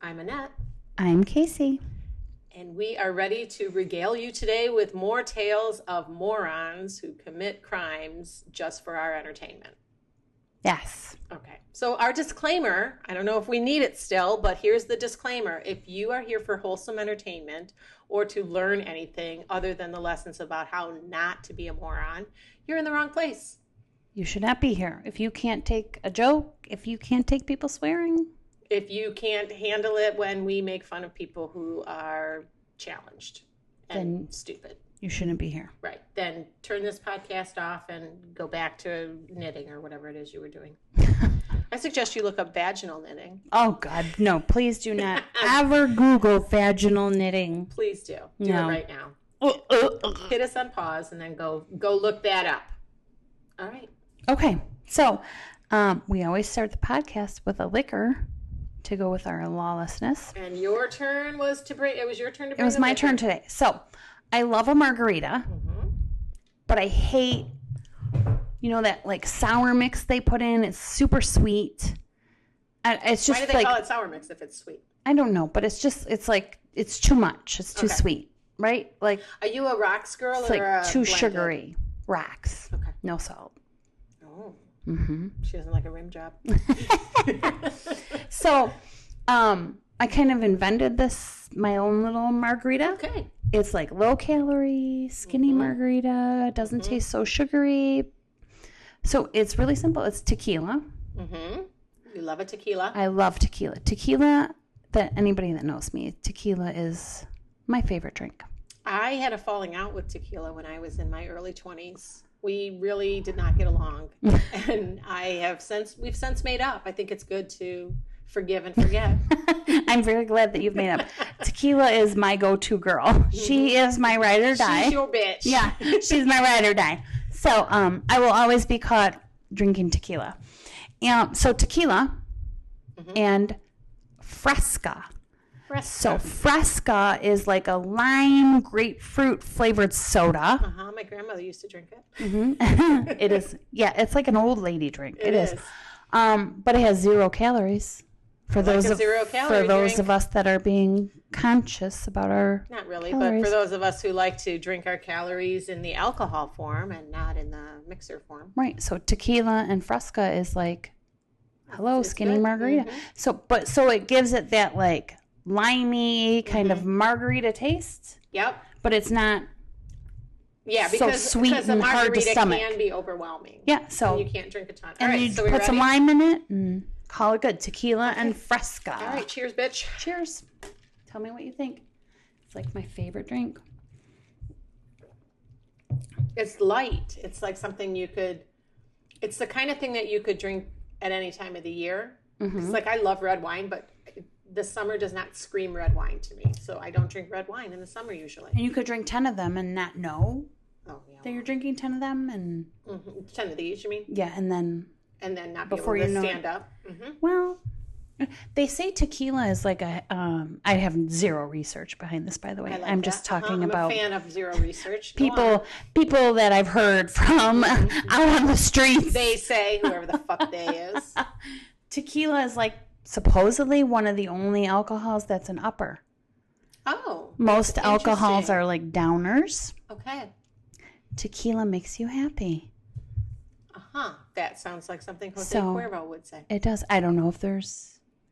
I'm Annette. I'm Casey. And we are ready to regale you today with more tales of morons who commit crimes just for our entertainment. Yes. Okay. So our disclaimer, I don't know if we need it still, but here's the disclaimer. If you are here for wholesome entertainment or to learn anything other than the lessons about how not to be a moron, you're in the wrong place. You should not be here. If you can't take a joke, if you can't take people swearing. If you can't handle it when we make fun of people who are challenged and stupid. You shouldn't be here. Right. Then turn this podcast off and go back to knitting or whatever it is you were doing. I suggest you look up vaginal knitting. Oh, God. No, please do not ever Google vaginal knitting. Please do. Do it right now. Hit us on pause and then go look that up. All right. Okay. So we always start the podcast with a liquor to go with our lawlessness. And your turn was to bring, it was your turn to bring. It was my turn today. So I love a margarita, but I hate, that like sour mix they put in. It's super sweet. It's just why do they call it sour mix if it's sweet? I don't know, but it's too much. It's too sweet, right? Like, are you a rocks girl or a too blended? Sugary rocks? Okay, no salt. Oh, she doesn't like a rim job. So, I kind of invented my own little margarita. Okay. It's like low calorie, skinny margarita. It doesn't taste so sugary. So it's really simple. It's tequila. You love a tequila? I love tequila. Tequila, anybody that knows me, tequila is my favorite drink. I had a falling out with tequila when I was in my early 20s. We really did not get along. And we've since made up. I think it's good to forgive and forget. I'm very glad that you've made up. Tequila is my go-to girl. She is my ride or die. She's your bitch. Yeah, she's my ride or die. So I will always be caught drinking tequila. So tequila and Fresca. So Fresca is like a lime grapefruit flavored soda. My grandmother used to drink it. It is, it's like an old lady drink. It is. But it has 0 calories. For those of us that are being conscious about our not really, calories. But for those of us who like to drink our calories in the alcohol form and not in the mixer form. Right. So tequila and Fresca is like, hello, it's skinny good. Margarita. So it gives it that like limey kind of margarita taste. Yep. But it's not. Yeah, because so sweet and hard to stomach. Can be overwhelming. Yeah, so and you can't drink a ton. And you put some lime in it and call it good. Tequila and Fresca. All right, cheers, bitch. Cheers. Tell me what you think. It's like my favorite drink. It's light. It's like something it's the kind of thing that you could drink at any time of the year. It's like I love red wine, but the summer does not scream red wine to me. So I don't drink red wine in the summer usually. And you could drink 10 of them and not know that you're drinking 10 of them. And 10 of these, you mean? Yeah, and then not be able to stand up. Well, they say tequila is like I have 0 research behind this, by the way. I'm just talking about. I'm a fan of 0 research. People that I've heard from out on the streets. They say, whoever the fuck they is. Tequila is like supposedly one of the only alcohols that's an upper. Oh. Most alcohols are like downers. Okay. Tequila makes you happy. That sounds like something Jose Cuervo would say. It does. I don't know if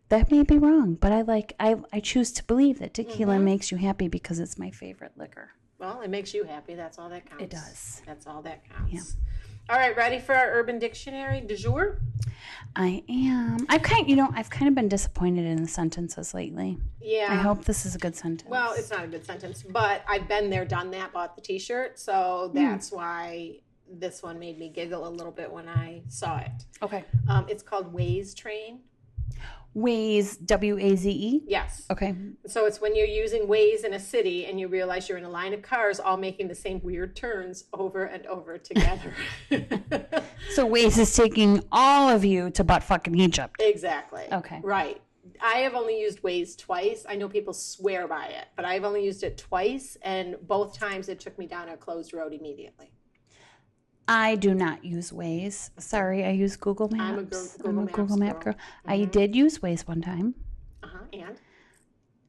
that may be wrong, but I choose to believe that tequila makes you happy because it's my favorite liquor. Well, it makes you happy. That's all that counts. It does. That's all that counts. Yeah. All right, ready for our Urban Dictionary du jour? I am. I've kind of been disappointed in the sentences lately. Yeah. I hope this is a good sentence. Well, it's not a good sentence, but I've been there, done that, bought the T-shirt, so that's why this one made me giggle a little bit when I saw it. Okay. It's called Waze Train. Waze, W-A-Z-E? Yes. Okay. So it's when you're using Waze in a city and you realize you're in a line of cars all making the same weird turns over and over together. So Waze is taking all of you to butt fucking Egypt. Exactly. Okay. Right. I have only used Waze twice. I know people swear by it, but I've only used it twice, and both times it took me down a closed road immediately. I do not use Waze. Sorry, I use Google Maps. I'm a Google Maps girl. I did use Waze one time.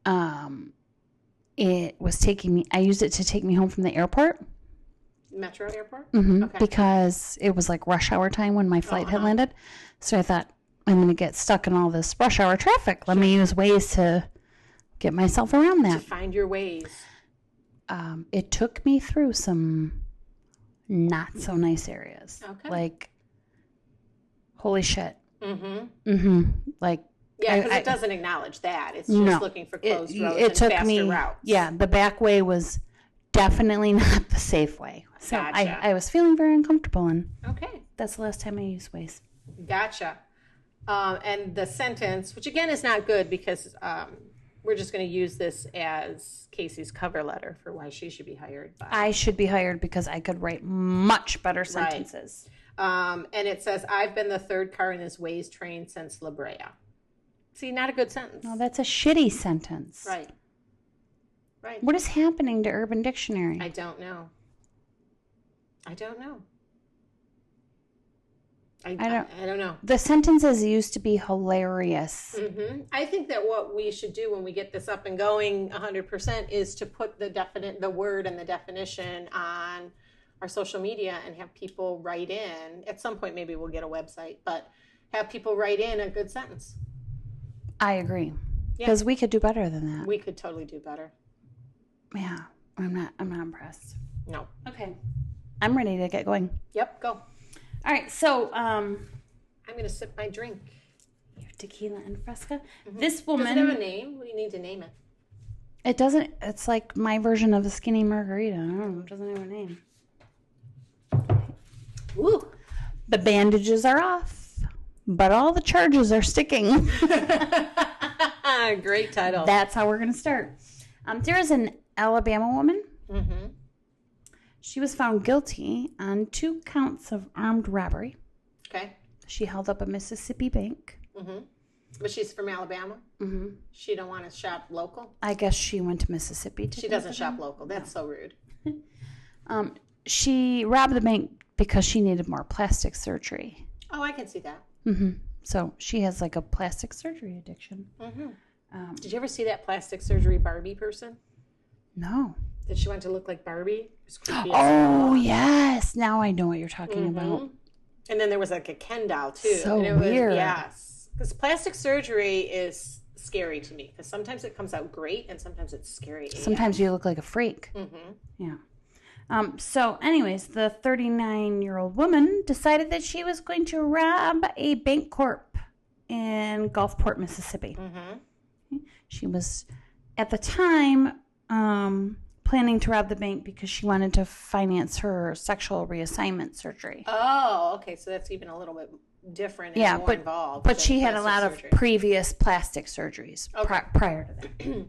And? It was taking me, I used it to take me home from the airport. Metro airport? Mm-hmm. Okay. Because it was like rush hour time when my flight had landed. So I thought, I'm going to get stuck in all this rush hour traffic. Let me use Waze to get myself around that. To find your ways. It took me through some not so nice areas. Okay. Like, holy shit. Mm-hmm. Mm-hmm. Like, yeah, because it doesn't acknowledge that. It's just looking for closed roads and faster routes. Yeah, the back way was definitely not the safe way. So Gotcha. I was feeling very uncomfortable, and okay, that's the last time I used Waze. Gotcha. And the sentence, which again is not good because we're just going to use this as Casey's cover letter for why she should be hired. I should be hired because I could write much better sentences. Right. And it says, I've been the third car in this Waze train since La Brea. See, not a good sentence. No, that's a shitty sentence. Right. Right. What is happening to Urban Dictionary? I don't know. I don't know. I don't know. The sentences used to be hilarious. Mm-hmm. I think that what we should do when we get this up and going 100% is to put the word and the definition on our social media and have people write in. At some point, maybe we'll get a website, but have people write in a good sentence. I agree. Because we could do better than that. We could totally do better. Yeah. I'm not impressed. No. Okay. I'm ready to get going. Yep, go. All right, so I'm going to sip my drink. You have tequila and Fresca. Mm-hmm. This woman... Does it have a name? We need to name it. It doesn't... It's like my version of a skinny margarita. I don't know. It doesn't have a name. Ooh. The bandages are off, but all the charges are sticking. Great title. That's how we're going to start. There is an Alabama woman. Mm-hmm. She was found guilty on 2 counts of armed robbery. Okay. She held up a Mississippi bank. Mm-hmm. But she's from Alabama? Mm-hmm. She don't want to shop local? I guess she went to Mississippi. She doesn't shop local. That's so rude. She robbed the bank because she needed more plastic surgery. Oh, I can see that. Mm-hmm. So she has like a plastic surgery addiction. Mm-hmm. Did you ever see that plastic surgery Barbie person? No. Did she want to look like Barbie? It was creepy. Oh, yes. Now I know what you're talking about. And then there was like a Ken doll, too. So and it weird. Was, yes. Because plastic surgery is scary to me. Because sometimes it comes out great and sometimes it's scary. Sometimes you look like a freak. Mm-hmm. Yeah. So anyways, the 39-year-old woman decided that she was going to rob a bank corp in Gulfport, Mississippi. Mm-hmm. She was, at the time... planning to rob the bank because she wanted to finance her sexual reassignment surgery. Oh, okay. So that's even a little bit different and more involved. But she had a lot of previous plastic surgeries prior to that.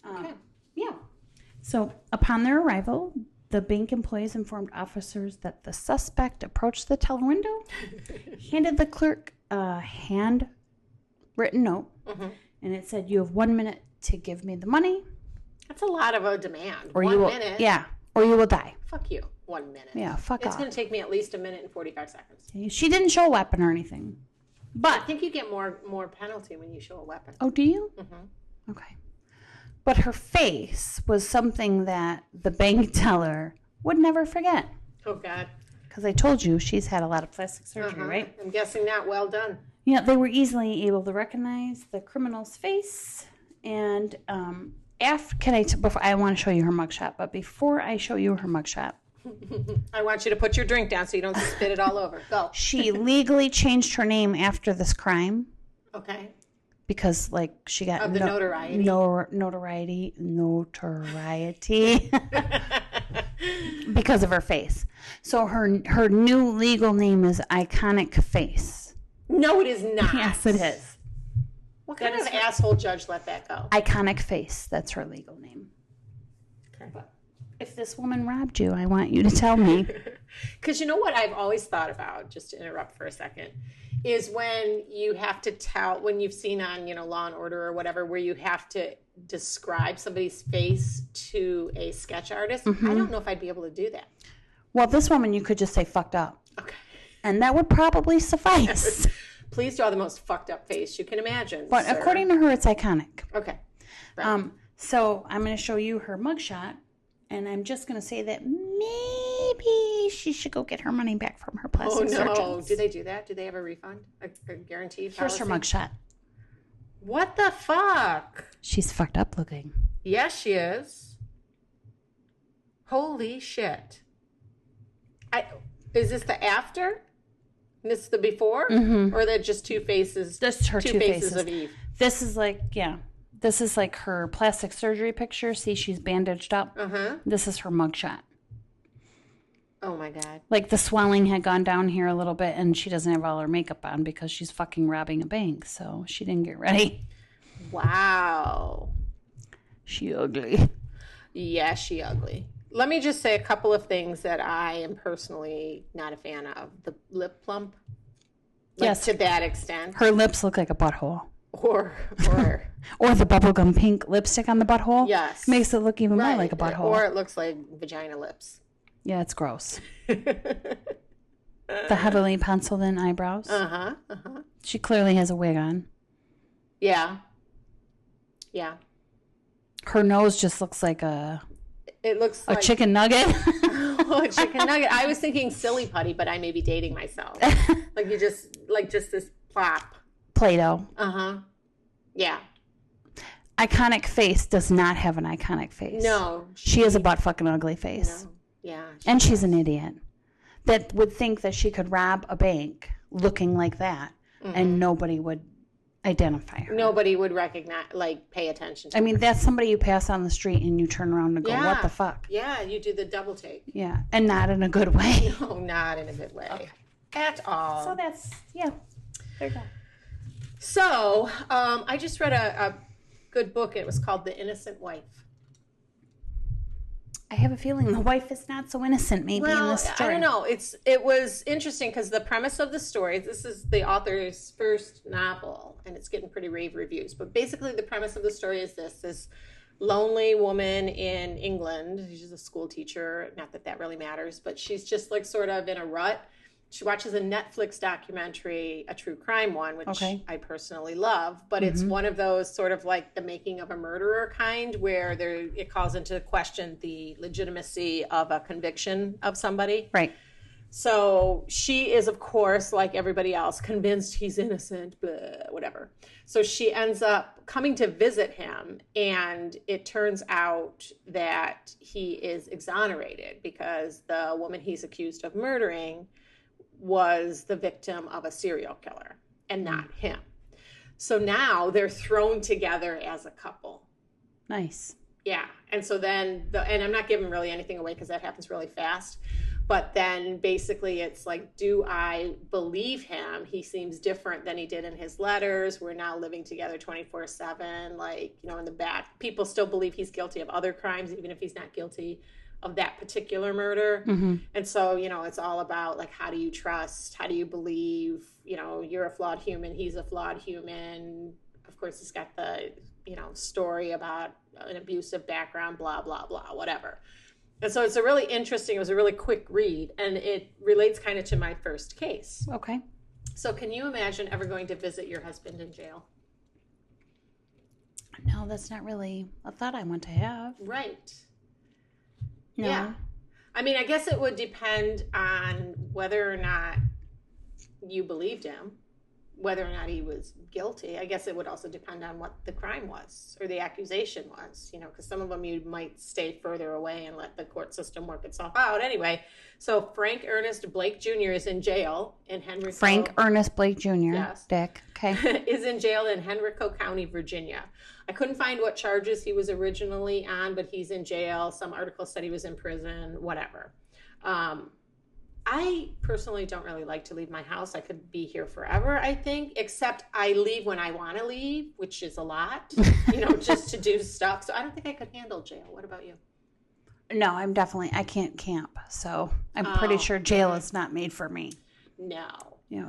Okay. Yeah. So upon their arrival, the bank employees informed officers that the suspect approached the teller window, handed the clerk a handwritten note, and it said, "You have 1 minute to give me the money." That's a lot of a demand. Or 1 minute. Yeah. Or you will die. Fuck you. 1 minute. Yeah, fuck off. It's going to take me at least 1 minute and 45 seconds. She didn't show a weapon or anything. But I think you get more penalty when you show a weapon. Oh, do you? Mm-hmm. Okay. But her face was something that the bank teller would never forget. Oh, God. Because I told you she's had a lot of plastic surgery, right? I'm guessing not well done. Yeah, they were easily able to recognize the criminal's face. And I want to show you her mugshot, but before I show you her mugshot, I want you to put your drink down so you don't spit it all over. Go. She legally changed her name after this crime. Okay. Because, like, she got of the notoriety. Notoriety. Because of her face. So her new legal name is Iconic Face. No, it is not. Yes, it is. What kind of asshole judge let that go? Iconic Face. That's her legal name. Okay. But if this woman robbed you, I want you to tell me. Because you know what I've always thought about, just to interrupt for a second, is when you have to tell, when you've seen on, Law and Order or whatever, where you have to describe somebody's face to a sketch artist. I don't know if I'd be able to do that. Well, this woman, you could just say fucked up. Okay. And that would probably suffice. Please draw the most fucked up face you can imagine. But sir. according to her, it's iconic. Okay. Right. So I'm going to show you her mugshot, and I'm just going to say that maybe she should go get her money back from her plastic surgeons. Do they do that? Do they have a refund? A guaranteed Here's policy? her mugshot. What the fuck? She's fucked up looking. Yes, she is. Holy shit. Is this the after? This the before? Mm-hmm. Or are they just two faces? This is her two faces of Eve. This is like, this is like her plastic surgery picture. See, she's bandaged up. Uh-huh. This is her mugshot. Oh, my God. Like the swelling had gone down here a little bit, and she doesn't have all her makeup on because she's fucking robbing a bank, so she didn't get ready. Wow. She ugly. Yeah, she ugly. Let me just say a couple of things that I am personally not a fan of. The lip plump. Yes. To that extent. Her lips look like a butthole. Or the bubblegum pink lipstick on the butthole. Yes. Makes it look even more like a butthole. Or it looks like vagina lips. Yeah, it's gross. The heavily penciled in eyebrows. Uh-huh. Uh-huh. She clearly has a wig on. Yeah. Yeah. Her nose just looks like it looks like a chicken nugget. Oh, a chicken nugget. I was thinking silly putty, but I may be dating myself. Just this plop. Play-Doh. Uh-huh. Yeah. Iconic face does not have an iconic face. No. She has a butt fucking ugly face. No. Yeah. And she's an idiot that would think that she could rob a bank looking like that, and nobody would identify her. Nobody would recognize, pay attention to her. I mean, that's somebody you pass on the street and you turn around and go, what the fuck? Yeah, you do the double take. Yeah, and not in a good way. No, not in a good way. At all. So that's, there you go. So, I just read a good book. It was called The Innocent Wife. I have a feeling the wife is not so innocent, maybe, in this story. I don't know. It was interesting because the premise of the story, this is the author's first novel, and it's getting pretty rave reviews. But basically, the premise of the story is this lonely woman in England. She's a school teacher. Not that really matters, but she's just sort of in a rut. She watches a Netflix documentary, a true crime one, which I personally love. But it's one of those sort of like The Making of a Murderer kind, where it calls into question the legitimacy of a conviction of somebody. Right. So she is, of course, like everybody else, convinced he's innocent, blah, whatever. So she ends up coming to visit him, and it turns out that he is exonerated because the woman he's accused of murdering was the victim of a serial killer and not him. So now they're thrown together as a couple. Nice. Yeah. And so then, and I'm not giving really anything away because that happens really fast. But then basically it's like, do I believe him? He seems different than he did in his letters. We're now living together 24/7. In the back, people still believe he's guilty of other crimes, even if he's not guilty of that particular murder. And so, it's all about how do you trust? How do you believe? You're a flawed human. He's a flawed human. Of course, he's got the, story about an abusive background, blah, blah, blah, whatever. And so it was a really quick read, and it relates kind of to my first case. Okay. So can you imagine ever going to visit your husband in jail? No, that's not really a thought I want to have. Right. No. Yeah. I mean, I guess it would depend on whether or not you believed him, whether or not he was guilty. I guess it would also depend on what the crime was or the accusation was, because some of them you might stay further away and let the court system work itself out. Anyway, so Frank Ernest Blake Jr. is in jail in Henrico. Frank Ernest Blake Jr. Yes. Dick. Okay. Is in jail in Henrico County, Virginia. I couldn't find what charges he was originally on, but he's in jail. Some articles said he was in prison, whatever. I personally don't really like to leave my house. I could be here forever, I think, except I leave when I want to leave, which is a lot, just to do stuff. So I don't think I could handle jail. What about you? No, I can't camp. So I'm pretty sure jail is not made for me. No.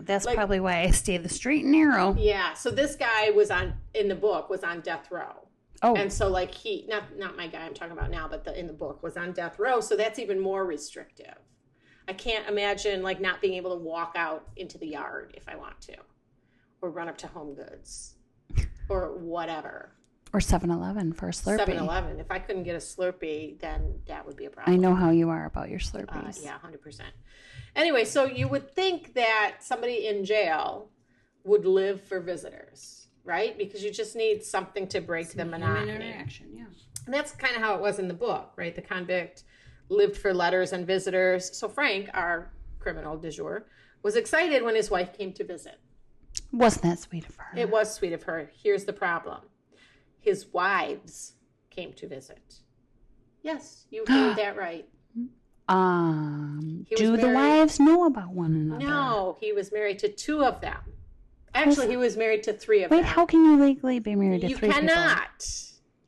That's probably why I stay the straight and narrow. Yeah. So this guy in the book was on death row. Oh. And so he, not my guy I'm talking about now, but in the book was on death row. So that's even more restrictive. I can't imagine not being able to walk out into the yard if I want to. or run up to Home Goods or whatever. Or 7-Eleven for a Slurpee. 7-Eleven. If I couldn't get a Slurpee, then that would be a problem. I know how you are about your Slurpees. Yeah, 100%. Anyway, so you would think that somebody in jail would live for visitors, right? Because you just need something to break the monotony. Interaction, yeah. And that's kind of how it was in the book, right? The convict lived for letters and visitors. So Frank, our criminal du jour, was excited when his wife came to visit. Wasn't that sweet of her? It was sweet of her. Here's the problem. His wives came to visit. Yes, you heard that right. Do the wives know about one another? No, he was married to 2 of them. Actually, he was married to 3 of them. Wait, how can you legally be married to 3 people? You cannot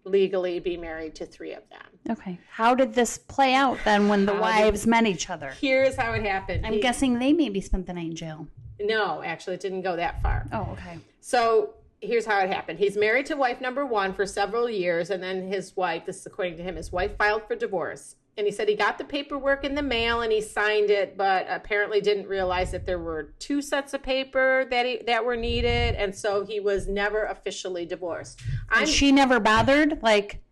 legally be married to 3 of them. Okay. How did this play out then when the wives met each other? Here's how it happened. I'm guessing they maybe spent the night in jail. No, actually, it didn't go that far. Oh, okay. So here's how it happened. He's married to wife number 1 for several years, and then his wife, this is according to him, his wife filed for divorce. And he said he got the paperwork in the mail and he signed it, but apparently didn't realize that there were 2 sets of paper that were needed, and so he was never officially divorced. And she never bothered? Like,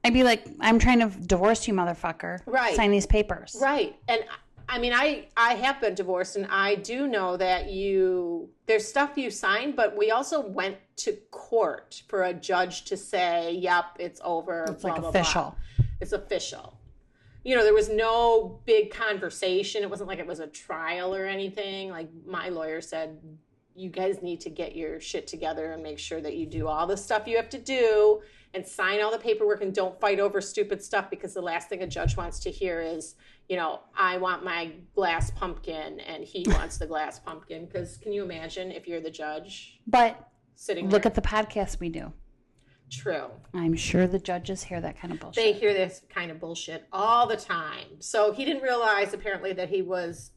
I'd be like, I'm trying to divorce you, motherfucker. Right. Sign these papers. Right. And I mean, I have been divorced, and I do know that there's stuff you sign, but we also went to court for a judge to say, yep, it's over. It's blah, like blah, official. Blah. It's official. There was no big conversation. It wasn't like it was a trial or anything. Like my lawyer said, you guys need to get your shit together and make sure that you do all the stuff you have to do and sign all the paperwork and don't fight over stupid stuff, because the last thing a judge wants to hear is, I want my glass pumpkin and he wants the glass pumpkin. Because can you imagine if you're the judge? But sitting look there? at the podcast we do. True. I'm sure the judges hear that kind of bullshit. They hear this kind of bullshit all the time. So he didn't realize, apparently, that he was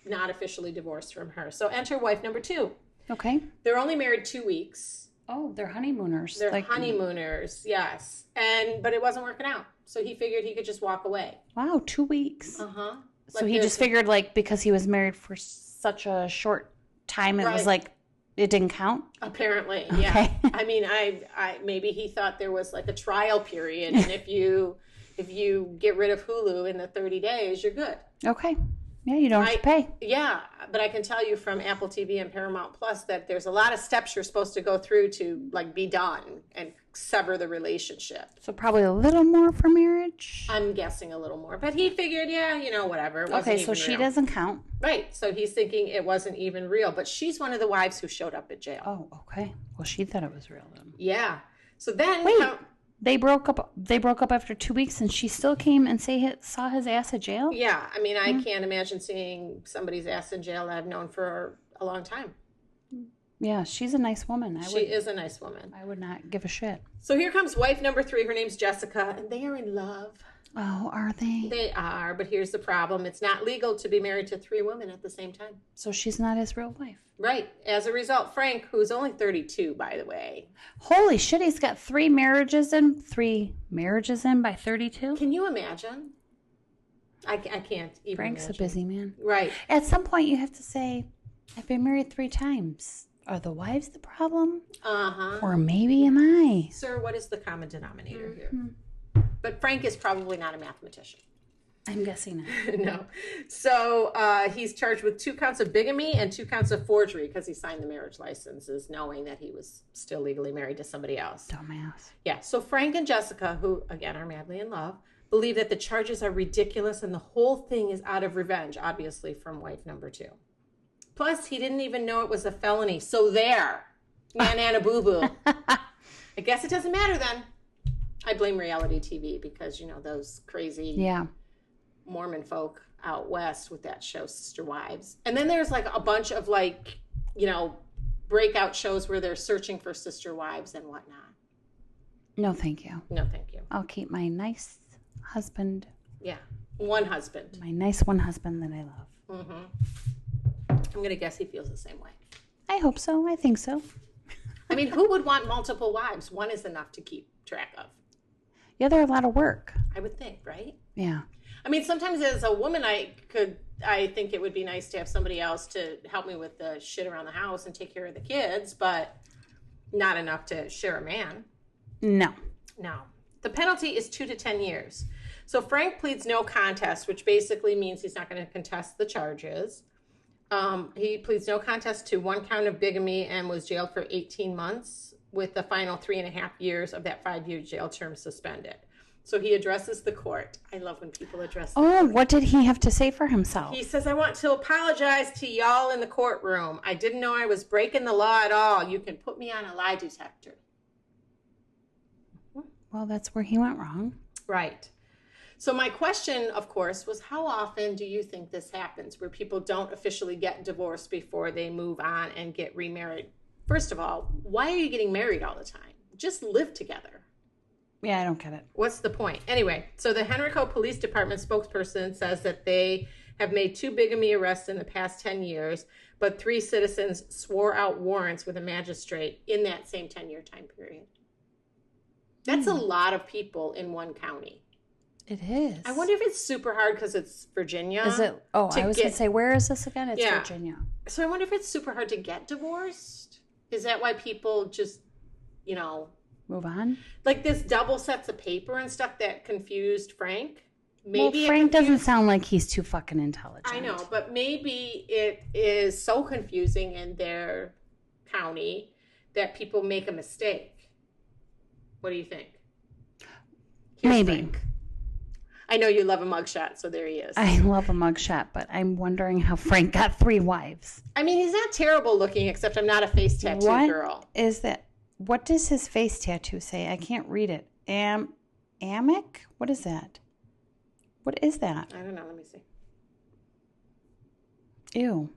not officially divorced from her. So enter wife number 2. Okay. They're only married 2 weeks. Oh, they're honeymooners. They're honeymooners, yes. But it wasn't working out. So he figured he could just walk away. Wow, 2 weeks. Uh-huh. So he just figured, because he was married for such a short time, it was like, it didn't count? Apparently, yeah. Okay. I mean, I maybe he thought there was like a trial period, and if you get rid of Hulu in the 30 days, you're good. Okay. Yeah, you don't have to pay. Yeah, but I can tell you from Apple TV and Paramount Plus that there's a lot of steps you're supposed to go through to be done and sever the relationship. So probably a little more for marriage? I'm guessing a little more. But he figured, whatever. It wasn't okay, so she doesn't count. Right. So he's thinking it wasn't even real. But she's one of the wives who showed up at jail. Oh, okay. Well, she thought it was real then. Yeah. So then... Wait, they broke up after 2 weeks and she still came and saw his ass at jail? Yeah. I mean, I can't imagine seeing somebody's ass in jail that I've known for a long time. Yeah, she's a nice woman. She is a nice woman. I would not give a shit. So here comes wife number 3. Her name's Jessica, and they are in love. Oh, are they? They are, but here's the problem. It's not legal to be married to 3 women at the same time. So she's not his real wife. Right. As a result, Frank, who's only 32, by the way. Holy shit, he's got 3 marriages in by 32? Can you imagine? I can't even Frank's imagine. A busy man. Right. At some point, you have to say, I've been married 3 times. Are the wives the problem? Uh-huh. Or maybe am I? Sir, what is the common denominator here? But Frank is probably not a mathematician. I'm guessing not. No. So he's charged with 2 counts of bigamy and 2 counts of forgery because he signed the marriage licenses knowing that he was still legally married to somebody else. Dumbass. Yeah. So Frank and Jessica, who, again, are madly in love, believe that the charges are ridiculous and the whole thing is out of revenge, obviously, from wife number 2. Plus, he didn't even know it was a felony. So there. Nana boo-boo. I guess it doesn't matter then. I blame reality TV because, those crazy Mormon folk out west with that show, Sister Wives. And then there's a bunch of breakout shows where they're searching for sister wives and whatnot. No, thank you. No, thank you. I'll keep my nice husband. Yeah. One husband. My nice one husband that I love. Mm-hmm. I'm going to guess he feels the same way. I hope so. I think so. I mean, who would want multiple wives? One is enough to keep track of. Yeah, they're a lot of work. I would think, right? Yeah. I mean, sometimes as a woman, I think it would be nice to have somebody else to help me with the shit around the house and take care of the kids, but not enough to share a man. No. The penalty is 2 to 10 years. So Frank pleads no contest, which basically means he's not going to contest the charges. He pleads no contest to 1 count of bigamy and was jailed for 18 months with the final 3.5 years of that 5-year jail term suspended. So he addresses the court. I love when people address the court. What did he have to say for himself? He says, I want to apologize to y'all in the courtroom. I didn't know I was breaking the law at all. You can put me on a lie detector. Well, that's where he went wrong. Right. So my question, of course, was how often do you think this happens where people don't officially get divorced before they move on and get remarried? First of all, why are you getting married all the time? Just live together. Yeah, I don't get it. What's the point? Anyway, so the Henrico Police Department spokesperson says that they have made 2 bigamy arrests in the past 10 years, but 3 citizens swore out warrants with a magistrate in that same 10-year time period. That's a lot of people in one county. It is. I wonder if it's super hard because it's Virginia. Is it? Oh, I was going to say, where is this again? It's Virginia. So I wonder if it's super hard to get divorced. Is that why people just, move on? Like this double sets of paper and stuff that confused Frank? Maybe Frank doesn't sound like he's too fucking intelligent. I know, but maybe it is so confusing in their county that people make a mistake. What do you think? Maybe. Frank. I know you love a mugshot, so there he is. I love a mugshot, but I'm wondering how Frank got 3 wives. I mean, he's not terrible looking, except I'm not a face tattoo girl. Is that? What does his face tattoo say? I can't read it. Amic? What is that? What is that? I don't know. Let me see. Ew.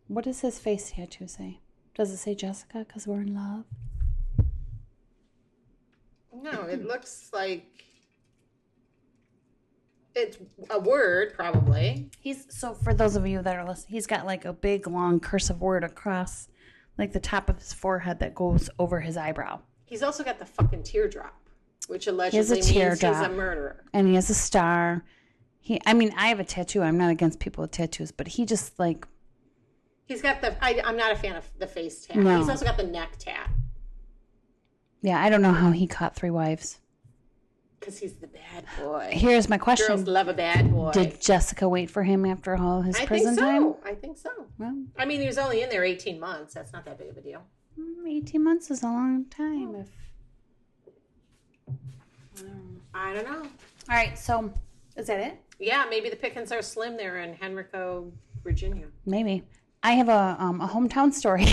What does his face tattoo say? Does it say Jessica because we're in love? No, it looks like it's a word, probably. So for those of you that are listening, he's got like a big, long cursive word across like the top of his forehead that goes over his eyebrow. He's also got the fucking teardrop, which allegedly means he's a murderer. And he has a star. I have a tattoo. I'm not against people with tattoos, but he just like... He's got I'm not a fan of the face tat. No. He's also got the neck tat. Yeah, I don't know how he caught 3 wives. Because he's the bad boy. Here's my question. Girls love a bad boy. Did Jessica wait for him after all his prison time? I think so. Well, I mean, he was only in there 18 months. That's not that big of a deal. 18 months is a long time. I don't know. All right, so is that it? Yeah, maybe the pickings are slim there in Henrico, Virginia. Maybe. I have a hometown story.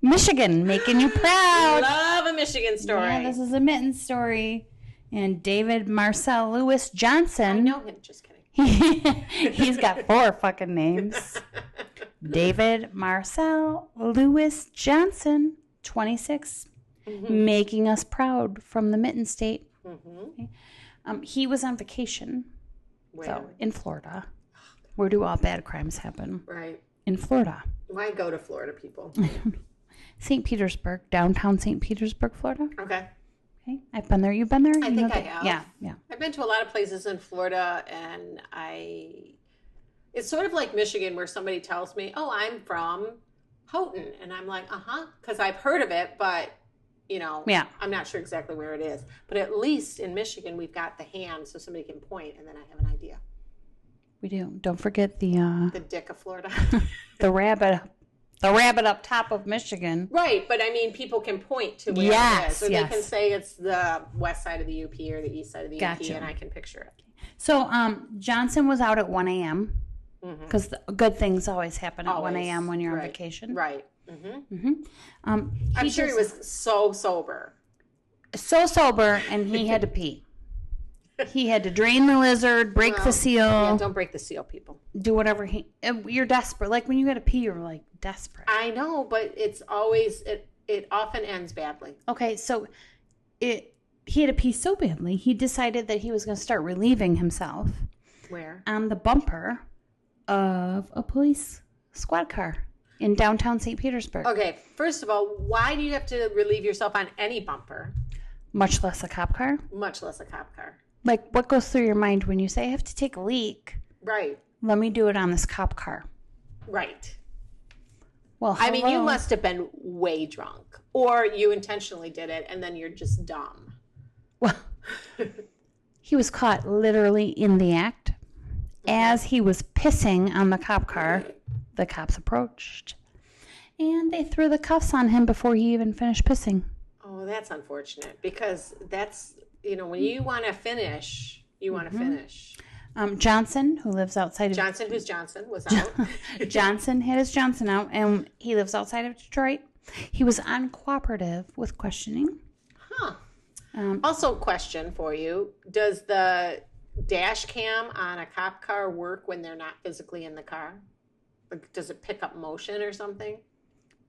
Michigan, making you proud. Love a Michigan story. Yeah, this is a mitten story. And David Marcel Lewis Johnson. I know him, just kidding. He's got 4 fucking names. David Marcel Lewis Johnson, 26, making us proud from the Mitten State. Okay. He was on vacation. Where? So, in Florida. Where do all bad crimes happen? Right. In Florida. Why go to Florida, people? St. Petersburg, downtown St. Petersburg, Florida. Okay. Okay. I've been there. You've been there? I think I have. Yeah. I've been to a lot of places in Florida, and it's sort of like Michigan where somebody tells me, oh, I'm from Houghton. And I'm like, because I've heard of it, but, I'm not sure exactly where it is. But at least in Michigan, we've got the hand so somebody can point, and then I have an idea. We do. Don't forget the dick of Florida. the rabbit up top of Michigan. Right, but I mean, people can point to where it is. So they can say it's the west side of the UP or the east side of the UP, and I can picture it. So Johnson was out at 1 a.m. because good things always happen at 1 a.m. when you're on vacation. Right. I'm sure he was so sober. So sober, and he had to pee. He had to drain the lizard, break the seal. Yeah, don't break the seal, people. Do whatever you're desperate. Like when you got to pee, you're like desperate. I know, but it's always, it often ends badly. Okay, so he had to pee so badly, he decided that he was going to start relieving himself. Where? On the bumper of a police squad car in downtown St. Petersburg. Okay, first of all, why do you have to relieve yourself on any bumper? Much less a cop car? Much less a cop car. Like, what goes through your mind when you say, I have to take a leak? Right. Let me do it on this cop car. Right. Well, hello. I mean, you must have been way drunk. Or you intentionally did it, and then you're just dumb. Well, he was caught literally in the act. As he was pissing on the cop car, the cops approached. And they threw the cuffs on him before he even finished pissing. Oh, that's unfortunate. Because that's, when you want to finish, you want to finish. Johnson, who lives outside of... Johnson, who's Johnson, was out. Johnson had his Johnson out, and he lives outside of Detroit. He was uncooperative with questioning. Huh. Also, question for you. Does the dash cam on a cop car work when they're not physically in the car? Like, does it pick up motion or something?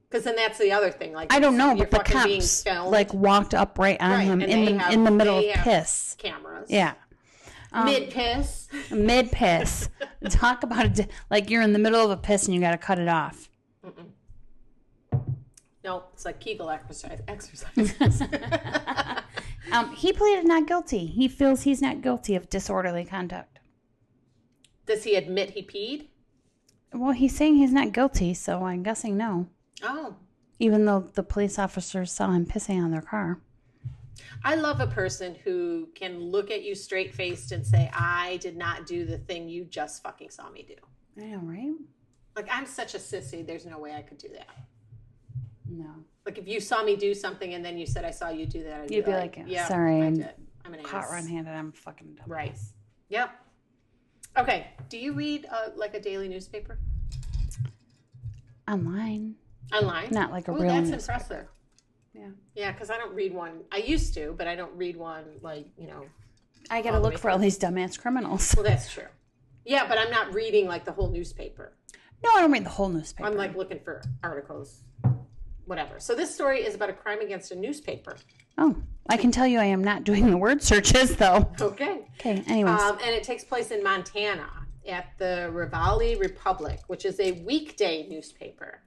Because then that's the other thing. Like, I don't know, but the cops walked up right on him in the middle of piss. Cameras. Yeah. Mid-piss. Mid-piss. Talk about it like you're in the middle of a piss and you got to cut it off. No, it's like Kegel exercises. He pleaded not guilty. He feels he's not guilty of disorderly conduct. Does he admit he peed? Well, he's saying he's not guilty, so I'm guessing no. Oh. Even though the police officers saw him pissing on their car. I love a person who can look at you straight-faced and say, I did not do the thing you just fucking saw me do. I know, right? Like, I'm such a sissy, there's no way I could do that. No. Like, if you saw me do something and then you said I saw you do that, you'd be like, yeah, sorry, I did. I'm an caught ass. red-handed, I'm fucking dumb. Right. Yep. Okay. Do you read like a daily newspaper? Online. Online? Not like a real that's newspaper. Impressive. Yeah. Yeah, because I don't read one. I used to, but I don't read one I got to look for all these dumbass criminals. Well, that's true. Yeah, but I'm not reading like the whole newspaper. No, I don't read the whole newspaper. I'm like looking for articles, whatever. So this story is about a crime against a newspaper. Oh, I can tell you I am not doing the word searches, though. Okay. Okay, anyways. And it takes place in Montana at the Rivali Republic, which is a weekday newspaper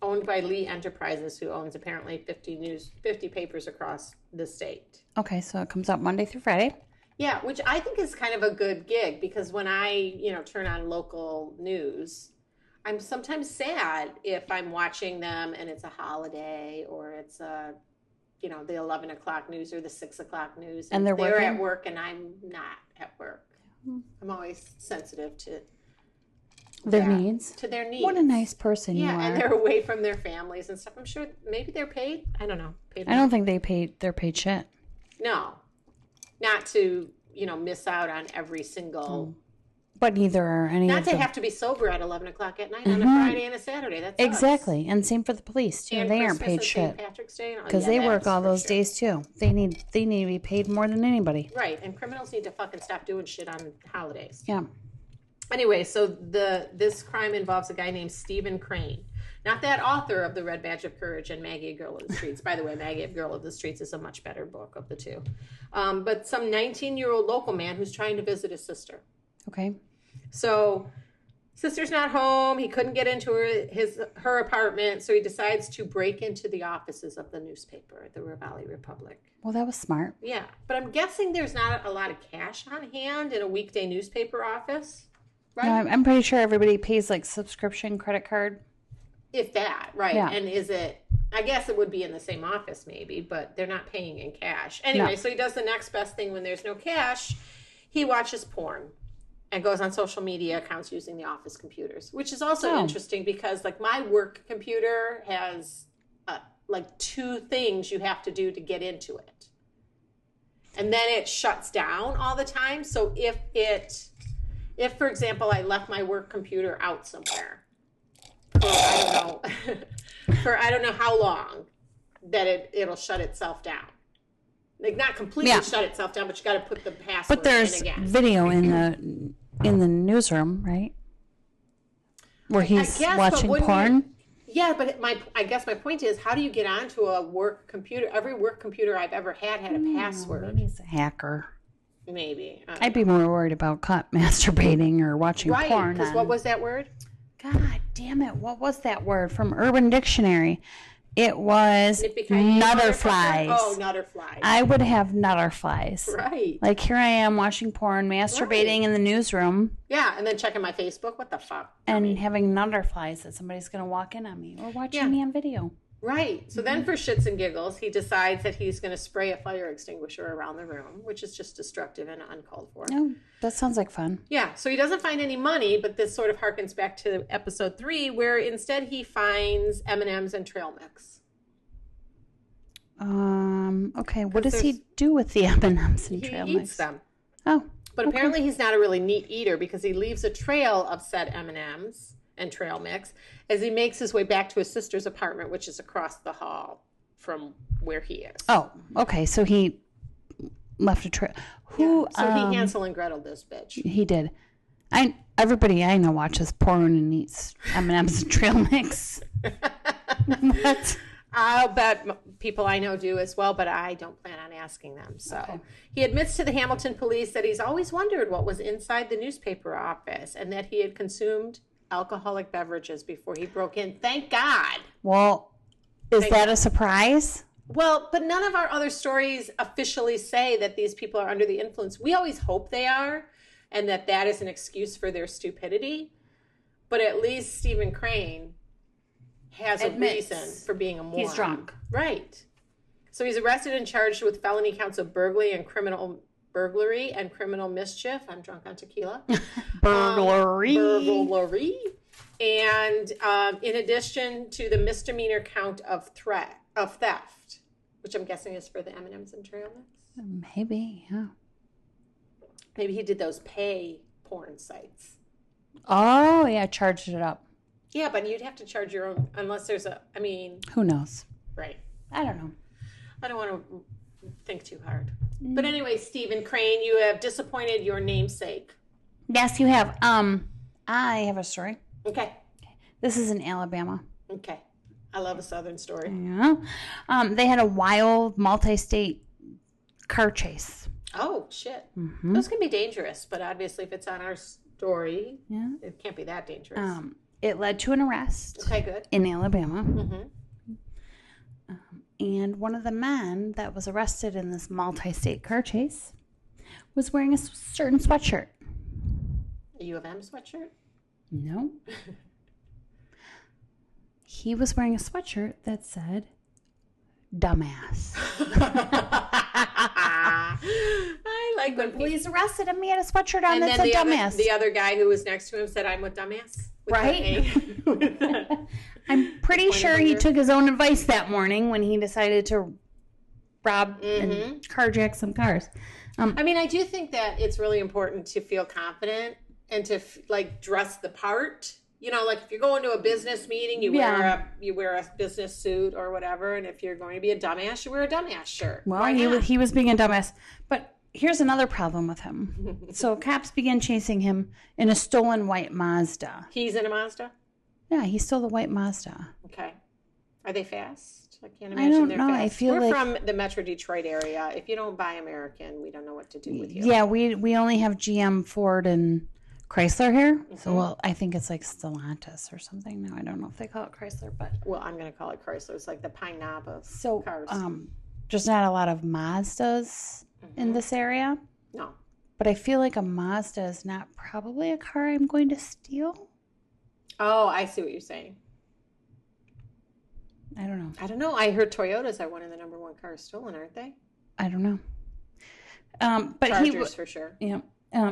owned by Lee Enterprises, who owns apparently 50 papers across the state. Okay, so it comes out Monday through Friday. Yeah, which I think is kind of a good gig because when I, turn on local news, I'm sometimes sad if I'm watching them and it's a holiday or it's the 11 o'clock news or the 6 o'clock news. And they're at work and I'm not at work. I'm always sensitive to their needs. To their needs. What a nice person you are. Yeah, and they're away from their families and stuff. I'm sure maybe they're paid. I don't know. I don't think they're paid shit. No. Not to, miss out on every single... But neither are any Not of to them. have to be sober at 11 o'clock at night on a Friday and a Saturday. That's exactly. And same for the police, too. And they Christmas aren't paid and shit. St. Patrick's Day. Because they work all those days, too. They need to be paid more than anybody. Right. And criminals need to fucking stop doing shit on holidays. Yeah. Anyway, so this crime involves a guy named Stephen Crane. Not that author of The Red Badge of Courage and Maggie, a Girl of the Streets. By the way, Maggie, a Girl of the Streets is a much better book of the two. But some 19-year-old local man who's trying to visit his sister. Okay. So, sister's not home. He couldn't get into her apartment, so he decides to break into the offices of the newspaper, the Rivali Republic. Well, that was smart. Yeah, but I'm guessing there's not a lot of cash on hand in a weekday newspaper office, right? No, I'm pretty sure everybody pays like subscription credit card. If that, right? Yeah. And is it? I guess it would be in the same office, maybe, but they're not paying in cash. Anyway, So he does the next best thing when there's no cash. He watches porn. And goes on social media accounts using the office computers, which is also interesting because, like, my work computer has, like, 2 things you have to do to get into it. And then it shuts down all the time. So if, for example, I left my work computer out somewhere for I don't know how long, that it'll shut itself down. Like, not completely shut itself down, but you got to put the password But there's in again. video in the newsroom, right? Where he's watching porn. Yeah, but I guess my point is, how do you get onto a work computer? Every work computer I've ever had a password. Maybe he's a hacker. Maybe. I'd be more worried about masturbating or watching porn. Right, because what was that word? God damn it. What was that word from Urban Dictionary? It was nutterflies. Oh, nutterflies. I would have nutterflies. Right. Like here I am watching porn, masturbating in the newsroom. Yeah, and then checking my Facebook. What the fuck? And having nutterflies that somebody's going to walk in on me or watching me on video. Right. So then for shits and giggles, he decides that he's going to spray a fire extinguisher around the room, which is just destructive and uncalled for. Oh, that sounds like fun. Yeah. So he doesn't find any money, but this sort of harkens back to episode 3, where instead he finds M&Ms and trail mix. Okay. What does he do with the M&Ms and trail mix? He eats them. Oh. But apparently he's not a really neat eater because he leaves a trail of said M&Ms and trail mix as he makes his way back to his sister's apartment, which is across the hall from where he is. Oh, okay. So he left a trail. Who? Yeah. So he Hansel and Gretel this bitch. He did. Everybody I know watches porn and eats M&Ms and trail mix. What? I'll bet people I know do as well, but I don't plan on asking them. So he admits to the Hamilton police that he's always wondered what was inside the newspaper office and that he had consumed alcoholic beverages before he broke in. Thank God. Well, is that a surprise? Well, but none of our other stories officially say that these people are under the influence. We always hope they are and that is an excuse for their stupidity. But at least Stephen Crane has a reason for being a moron. He's drunk. Right. So he's arrested and charged with felony counts of burglary and criminal mischief. I'm drunk on tequila. Burglary. And in addition to the misdemeanor count of theft, which I'm guessing is for the M&Ms and trail mix. Maybe, yeah. Maybe he did those pay porn sites. Oh, yeah, charged it up. Yeah, but you'd have to charge your own, unless there's who knows? Right. I don't know. I don't want to think too hard. But anyway, Stephen Crane, you have disappointed your namesake. Yes, you have. I have a story. Okay. This is in Alabama. Okay. I love a Southern story. Yeah. They had a wild multi-state car chase. Oh, shit. Mm-hmm. Those can be dangerous, but obviously if it's on our story, it can't be that dangerous. It led to an arrest. Okay, good. In Alabama. Mm-hmm. And one of the men that was arrested in this multi-state car chase was wearing a certain sweatshirt. A U of M sweatshirt? No. He was wearing a sweatshirt that said, dumbass. I like when police arrested him. He had a sweatshirt on that said dumbass. The other guy who was next to him said, I'm with dumbass. Right? I'm pretty sure he took his own advice that morning when he decided to rob and carjack some cars. I do think that it's really important to feel confident and to dress the part. You know, like if you're going to a business meeting, you wear a business suit or whatever, and if you're going to be a dumbass, you wear a dumbass shirt. Well, he was being a dumbass. But here's another problem with him. So cops began chasing him in a stolen white Mazda. He's in a Mazda? Yeah, he stole the white Mazda. Okay. Are they fast? I can't imagine they're fast. I feel We're from the Metro Detroit area. If you don't buy American, we don't know what to do with you. Yeah, we only have GM, Ford, and Chrysler here. Mm-hmm. So I think it's like Stellantis or something now. I don't know if they call it Chrysler, but I'm going to call it Chrysler. It's like the pine knob of cars. There's not a lot of Mazdas in this area. No. But I feel like a Mazda is not probably a car I'm going to steal. Oh, I see what you're saying. I don't know. I heard Toyotas are one of the number one cars stolen, aren't they? I don't know. But Chargers for sure. Yeah.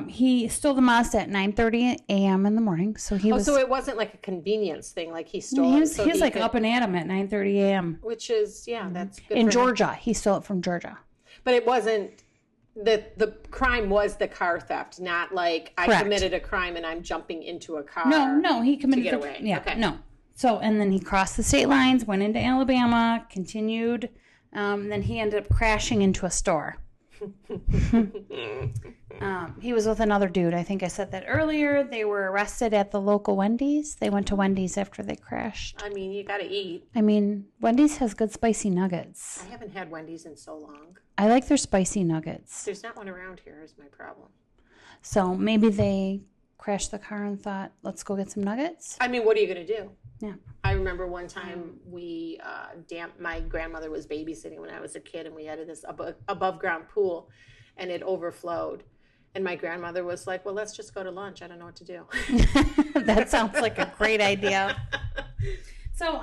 He stole the Mazda at 9:30 a.m. in the morning. So so it wasn't like a convenience thing. Like he stole it. He was up and at him at 9:30 a.m. Which is, that's good. In Georgia. He stole it from Georgia. But it wasn't, the crime was the car theft, not like I committed a crime and I'm jumping into a car. No, he committed to get away. Yeah, okay. No. So, and then he crossed the state lines, went into Alabama, continued. Then he ended up crashing into a store. He was with another dude. I think I said that earlier. They were arrested at the local Wendy's. They went to Wendy's after they crashed. You got to eat. Wendy's has good spicy nuggets. I haven't had Wendy's in so long. I like their spicy nuggets. There's not one around here is my problem. So maybe they crashed the car and thought, let's go get some nuggets? I mean, what are you going to do? Yeah. I remember one time my grandmother was babysitting when I was a kid, and we had this above ground pool, and it overflowed. And my grandmother was like, well, let's just go to lunch. I don't know what to do. That sounds like a great idea. So,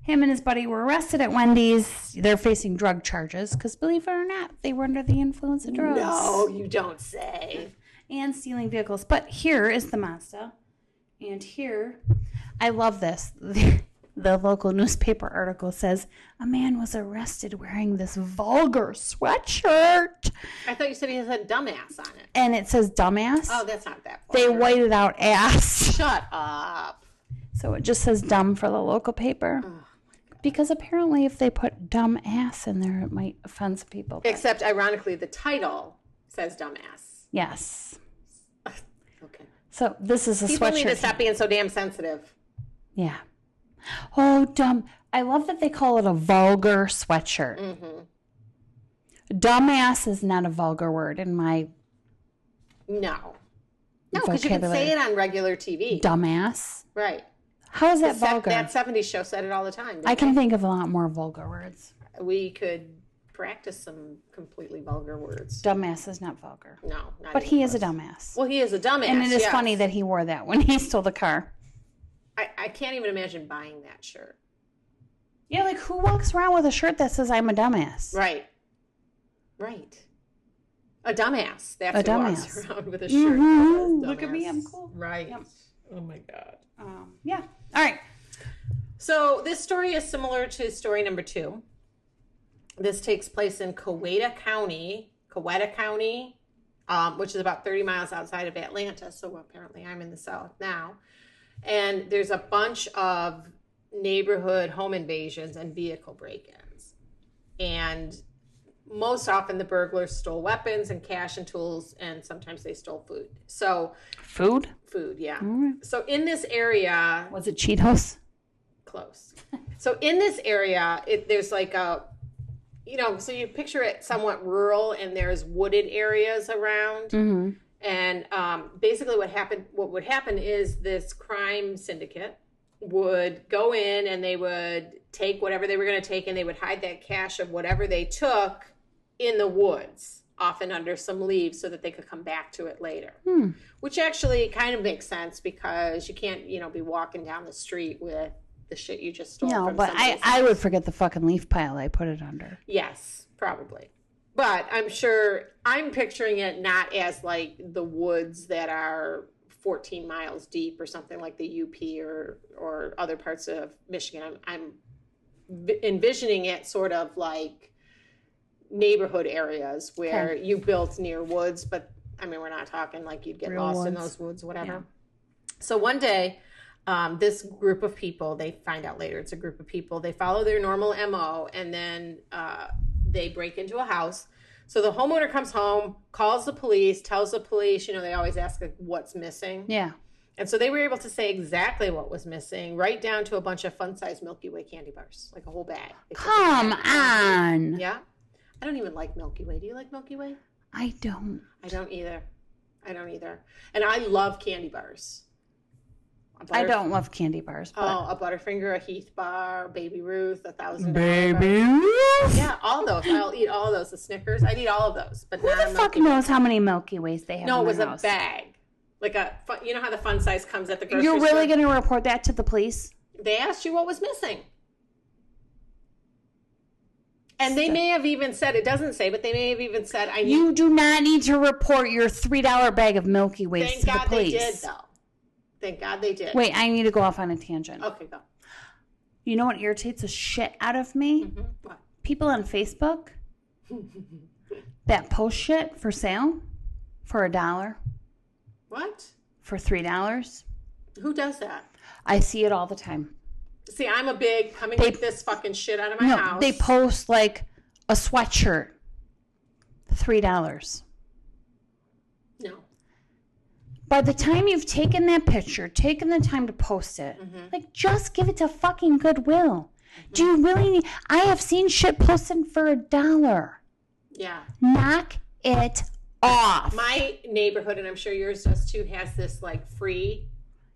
him and his buddy were arrested at Wendy's. They're facing drug charges because, believe it or not, they were under the influence of drugs. No, you don't say. And stealing vehicles. But here is the Mazda. And here, I love this. The local newspaper article says, a man was arrested wearing this vulgar sweatshirt. I thought you said he had dumbass on it. And it says dumbass. Oh, that's not that vulgar. They whited out ass. Shut up. So it just says dumb for the local paper. Oh. Because apparently if they put dumb ass in there, it might offend some people. But... Except, ironically, the title says dumbass. Yes. Okay. So this is a people sweatshirt. People need to stop being so damn sensitive. Yeah. Oh, dumb. I love that they call it a vulgar sweatshirt. Mm-hmm. Dumbass is not a vulgar word in my No, because you can say it on regular TV. Dumbass. Right. How is that vulgar? That 70s show said it all the time. I can think of a lot more vulgar words. We could practice some completely vulgar words. Dumbass is not vulgar. No, not but he close. is a dumbass. Well, he is a dumbass, and it is funny that he wore that when he stole the car. I can't even imagine buying that shirt. Yeah, like who walks around with a shirt that says I'm a dumbass? Right. A dumbass. That's a who dumbass. Walks around with a shirt. Mm-hmm. Look at me, I'm cool. Right. Yep. Oh my God. Yeah. All right. So this story is similar to story number 2. This takes place in Coweta County, which is about 30 miles outside of Atlanta. So apparently I'm in the South now. And there's a bunch of neighborhood home invasions and vehicle break-ins. And most often the burglars stole weapons and cash and tools, and sometimes they stole food. So Food, yeah. Mm. So in this area... Was it Cheetos? Close. So in this area, there's like a... so you picture it somewhat rural, and there's wooded areas around. Mm-hmm. And basically what would happen is this crime syndicate would go in and they would take whatever they were going to take, and they would hide that cache of whatever they took in the woods, often under some leaves, so that they could come back to it later. Which actually kind of makes sense because you can't, be walking down the street with the shit you just stole. No, from but I would forget the fucking leaf pile I put it under. Yes, probably. But I'm picturing it not as like the woods that are 14 miles deep or something like the UP or other parts of Michigan. I'm envisioning it sort of like neighborhood areas where you built near woods, but we're not talking like you'd get real lost woods. In those woods, whatever. Yeah. So one day, this group of people, they find out later it's a group of people, they follow their normal MO, and then they break into a house. So the homeowner comes home, calls the police, tells the police, they always ask like, what's missing. Yeah. And so they were able to say exactly what was missing, right down to a bunch of fun-sized Milky Way candy bars, like a whole bag. Come on. Yeah. I don't even like Milky Way. Do you like Milky Way? I don't. I don't either. And I love candy bars. I don't love candy bars. But... Oh, a Butterfinger, a Heath bar, Baby Ruth, 1,000. Baby Ruth? Yeah, all those. I'll eat all of those. The Snickers, I'd eat all of those. But who the fuck knows how many Milky Ways they have? No, in it was their a house? Bag. Like you know how the fun size comes at the grocery store? You're really store? going to report that to the police? They asked you what was missing. And they may have even said, it doesn't say, but they may have even said, You do not need to report your $3 bag of Milky Ways to the police. Thank God they did, though. Thank God they did. Wait, I need to go off on a tangent. Okay, go. You know what irritates the shit out of me? Mm-hmm. What? People on Facebook that post shit for sale for $1. What? For $3. Who does that? I see it all the time. See, I'm a big get this fucking shit out of my house. They post like a sweatshirt, $3. No. By the time you've taken that picture, taken the time to post it, like just give it to fucking Goodwill. Do you really need? I have seen shit posted for $1. Yeah. Knock it off. My neighborhood, and I'm sure yours does too, has this like free.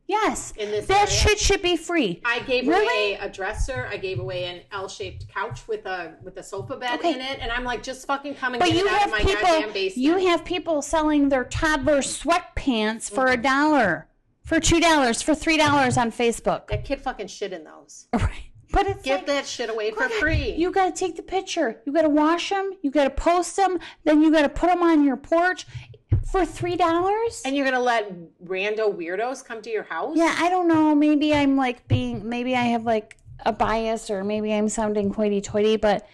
Yes, in this that area. shit should be free. I gave away a dresser. I gave away an L-shaped couch with a sofa bed in it, and I'm like, just fucking come and get it out of my goddamn basement. You have people selling their toddler sweatpants for $1, for $2, for $3 on Facebook. That kid fucking shit in those. Right. But it's give that shit away for free. You got to take the picture. You got to wash them. You got to post them. Then you got to put them on your porch for $3. And you're gonna let rando weirdos come to your house? Yeah, I don't know. Maybe I'm like maybe I have like a bias, or maybe I'm sounding hoity-toity. But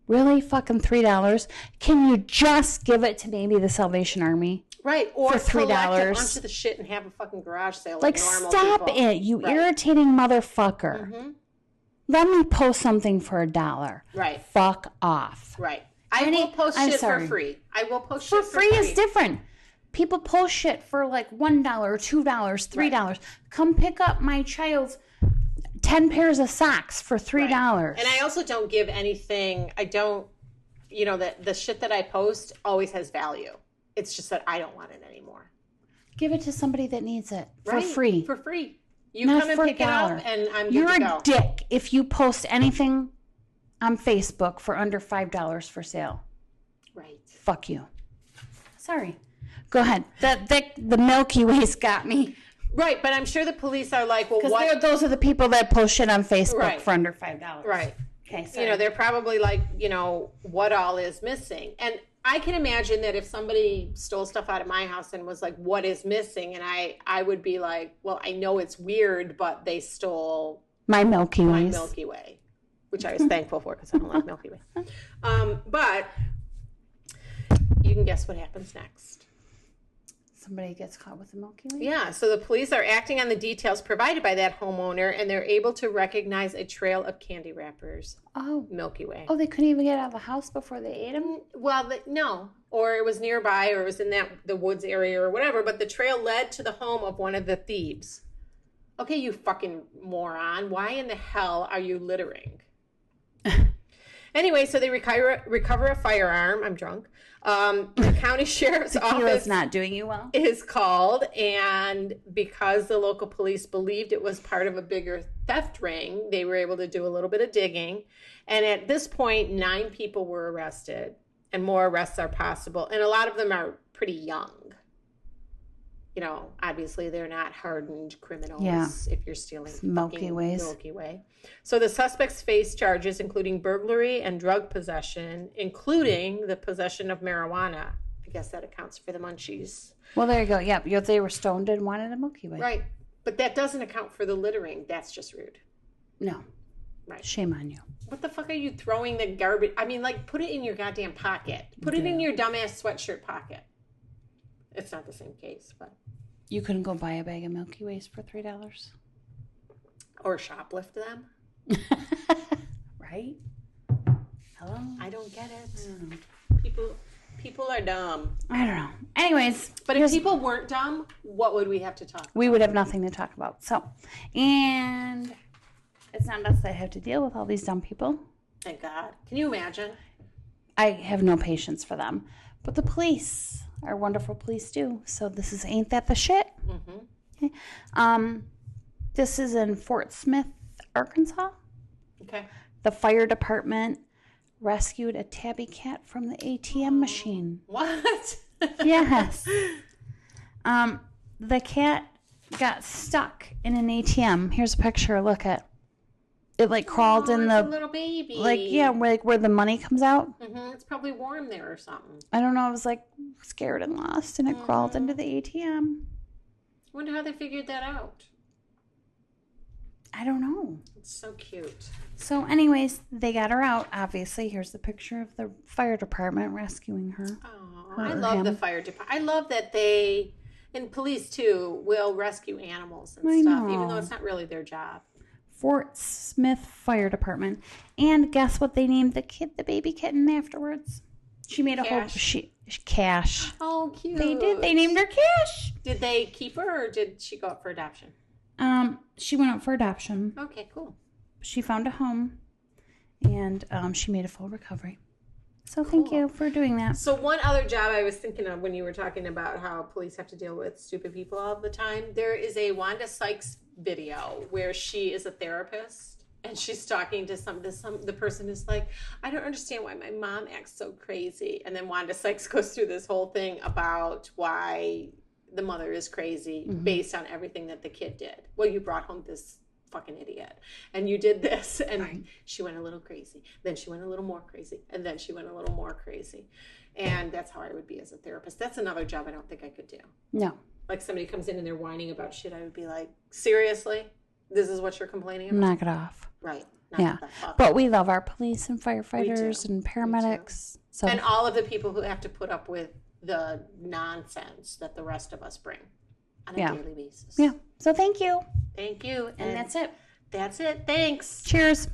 really, fucking $3? Can you just give it to maybe the Salvation Army? Right, or for $3. Collect a bunch of the shit and have a fucking garage sale like normal stop people. It, you irritating motherfucker. Mm-hmm. Let me post something for $1. Right. Fuck off. Right. I will post shit for free. I will post shit for free. For free is different. People post shit for like $1, $2, $3. Right. Come pick up my child's 10 pairs of socks for $3. Right. And I also don't give anything. I don't, the shit that I post always has value. It's just that I don't want it anymore. Give it to somebody that needs it for free. For free. You not come and pick it up, and I'm good to go. You're a dick if you post anything on Facebook for under $5 for sale. Right. Fuck you. Sorry. Go ahead. The Milky Way's got me. Right, but I'm sure the police are like, well, what? Those are the people that post shit on Facebook for under $5. Right. Okay, sorry. They're probably like, what all is missing? And I can imagine that if somebody stole stuff out of my house and was like, what is missing? And I would be like, well, I know it's weird, but they stole my Milky Way, which I was thankful for because I don't like Milky Way. But you can guess what happens next. Somebody gets caught with the Milky Way? Yeah, so the police are acting on the details provided by that homeowner, and they're able to recognize a trail of candy wrappers. Oh. Milky Way. Oh, they couldn't even get out of the house before they ate them? Well, no. Or it was nearby, or it was in the woods area or whatever, but the trail led to the home of one of the thieves. Okay, you fucking moron. Why in the hell are you littering? Anyway, so they recover a firearm. I'm drunk. The county sheriff's office not doing you well. Is called, and because the local police believed it was part of a bigger theft ring, they were able to do a little bit of digging. And at this point, 9 people were arrested, and more arrests are possible. And a lot of them are pretty young. Obviously they're not hardened criminals if you're stealing Milky Ways. Milky Way. So the suspects face charges including burglary and drug possession, including the possession of marijuana. I guess that accounts for the munchies. Well, there you go. Yeah, they were stoned and wanted a Milky Way. Right. But that doesn't account for the littering. That's just rude. No. Right. Shame on you. What the fuck are you throwing the garbage? I mean, like, put it in your goddamn pocket. Put it in your dumbass sweatshirt pocket. It's not the same case, but... You couldn't go buy a bag of Milky Ways for $3? Or shoplift them? Right? Hello? I don't get it. People are dumb. I don't know. Anyways. But if people weren't dumb, what would we have to talk about? We would have nothing to talk about. So, and it's not us that have to deal with all these dumb people. Thank God. Can you imagine? I have no patience for them. But the police... Our wonderful police do. So this is Ain't That the Shit? Mm-hmm. Okay. This is in Fort Smith, Arkansas. Okay. The fire department rescued a tabby cat from the ATM machine. What? Yes. The cat got stuck in an ATM. Here's a picture. Look at it. Crawled in the little baby. Where the money comes out. Mm-hmm. It's probably warm there or something. I don't know. I was scared and lost, and it crawled into the ATM. I wonder how they figured that out. I don't know. It's so cute. So, anyways, they got her out. Obviously, here's the picture of the fire department rescuing her. Oh, I love the fire department. I love that they, and police too, will rescue animals and stuff, even though it's not really their job. Fort Smith Fire Department. And guess what they named the baby kitten afterwards? She made a Cash. Oh, cute. They did. They named her Cash. Did they keep her, or did she go up for adoption? She went up for adoption. Okay, cool. She found a home, and she made a full recovery. So thank you for doing that. So one other job I was thinking of when you were talking about how police have to deal with stupid people all the time, there is a Wanda Sykes video where she is a therapist and she's talking to the person is like, I don't understand why my mom acts so crazy. And then Wanda Sykes goes through this whole thing about why the mother is crazy based on everything that the kid did. Well, you brought home this fucking idiot and you did this, and she went a little crazy, then she went a little more crazy, and then she went a little more crazy. And that's how I would be as a therapist. That's another job I don't think I could do. No. Like somebody comes in and they're whining about shit, I would be like, seriously, this is what you're complaining about? Knock it off. Right. Yeah, but we love our police and firefighters and paramedics. So, and all of the people who have to put up with the nonsense that the rest of us bring on a daily basis. Yeah. So thank you. Thank you. And that's it. That's it. Thanks. Cheers.